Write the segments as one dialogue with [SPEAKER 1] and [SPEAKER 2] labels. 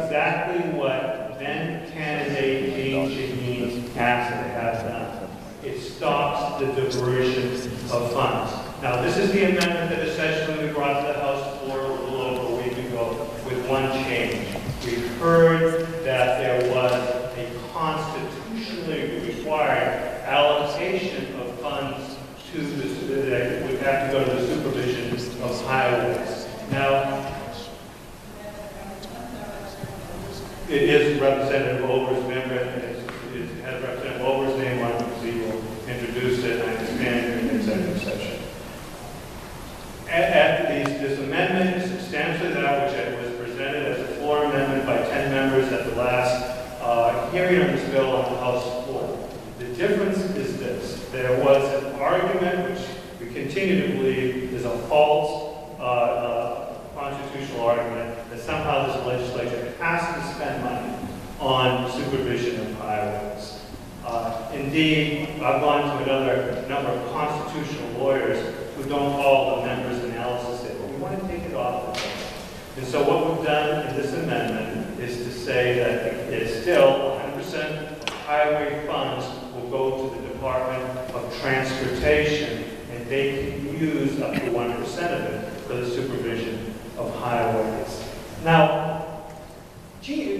[SPEAKER 1] exactly what then candidate Jean Shaheen asked to have done. It stops the diversion of funds. Now, this is the amendment that essentially we brought to the House floor a little over a week ago with one change. We heard that there was a constitutionally required allocation of funds to that would have to go to the supervision of highways. Now, it is Representative Over's member, it has Representative Over's name on it, because he will introduce it, I understand, during the executive session. This amendment is substantially that which was presented as a floor amendment by 10 members at the last hearing of this bill on the House floor. The difference is this. There was an argument, which we continue to believe is a false constitutional argument, that somehow this legislature has to spend money on supervision of highways. Indeed, I've gone to another number of constitutional lawyers who don't follow the members' analysis, say, well, we want to take it off the table. And so what we've done in this amendment is to say that it's still 100% of highway funds will go to the Department of Transportation, and they can use up to 1% of it for the supervision of highways. Now,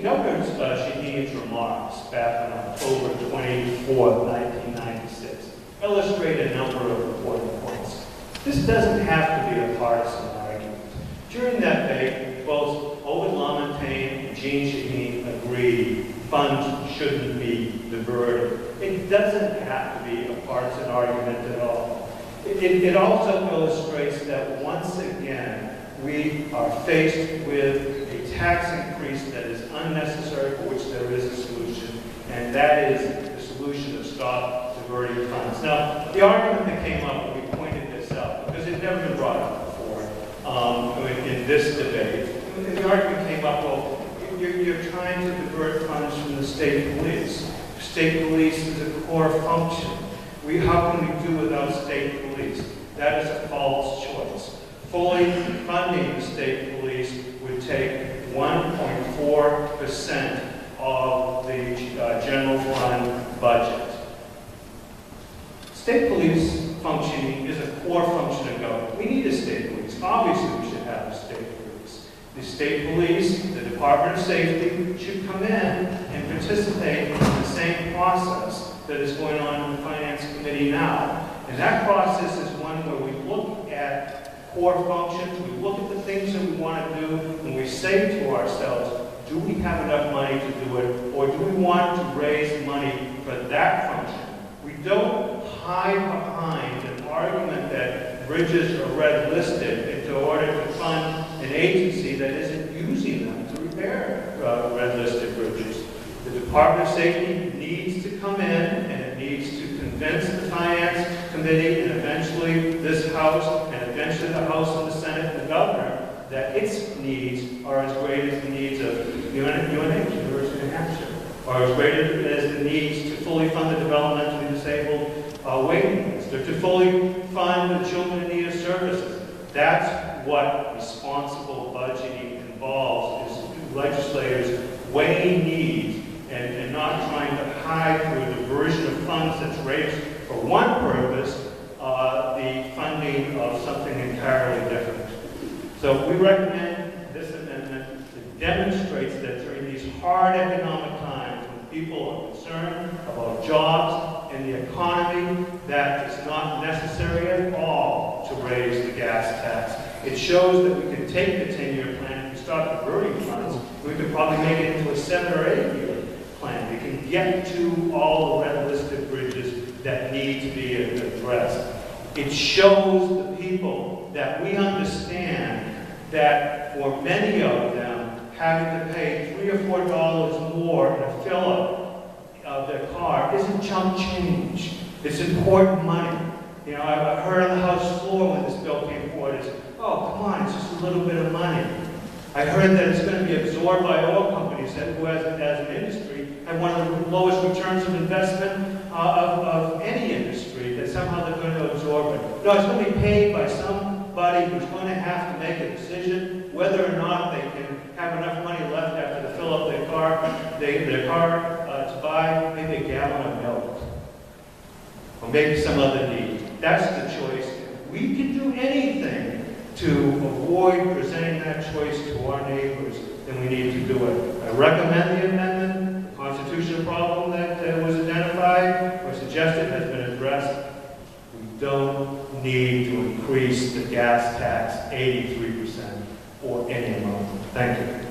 [SPEAKER 1] Governor Shaheen's remarks back on October 24, 1996 illustrate a number of important points. This doesn't have to be a partisan argument. During that debate, both Ovid Lamontagne and Jean Shaheen agreed funds shouldn't be diverted. It doesn't have to be a partisan argument at all. It also illustrates that once again, we are faced with a tax increase that is unnecessary, for which there is a solution, and that is the solution of stop diverting funds. Now, the argument that came up, we pointed this out, because it never been brought up before in this debate. The argument came up, well, you're trying to divert funds from the state police. State police is a core function. How can we do without state police? That is a false choice. Fully funding the state police would take 1.4% of the general fund budget. State police functioning is a core function of government. We need a state police. Obviously, we should have a state police. The state police, the Department of Safety, should come in and participate in the same process that is going on in the Finance Committee now. And that process is one where we look at core functions, we look at the things that we want to do, and we say to ourselves, do we have enough money to do it, or do we want to raise money for that function? We don't hide behind an argument that bridges are red listed in order to fund an agency that isn't using them to repair red listed bridges. The Department of Safety needs to come in, and it needs to convince the Finance Committee and eventually this House, and eventually the House and the Senate and the Governor, that its needs are as great as the needs of UNH, University of New Hampshire, or as great as the needs to fully fund the developmentally disabled waiting list, or to fully fund the children in need of services. That's what responsible budgeting involves, is legislators weighing needs and not trying to hide through a diversion of funds that's raised for one purpose, the funding of something entirely different. So we recommend this amendment. It demonstrates that during these hard economic times, when people are concerned about jobs and the economy, that it's not necessary at all to raise the gas tax. It shows that we can take the 10-year plan and start diverting funds. We could probably make it into a 7 or 8 year plan. We can get to all the red listed bridges that need to be addressed. It shows the people that we understand that for many of them, having to pay $3 or $4 more in a fill-up of their car isn't chump change. It's important money. You know, I've heard on the House floor when this bill came forward, it's, oh, come on, it's just a little bit of money. I heard that it's going to be absorbed by oil companies that, who as an industry, have one of the lowest returns of investment of any industry, that somehow they're going to absorb it. No, it's going to be paid by somebody who's going to have to make a decision whether or not they can have enough money left after the fill their car to buy maybe a gallon of milk, or maybe some other need. That's the choice. If we can do anything to avoid presenting that choice to our neighbors, then we need to do it. I recommend the amendment. The constitutional problem that was identified or suggested has been addressed. We don't need to increase the gas tax 83% or any amount. Thank you.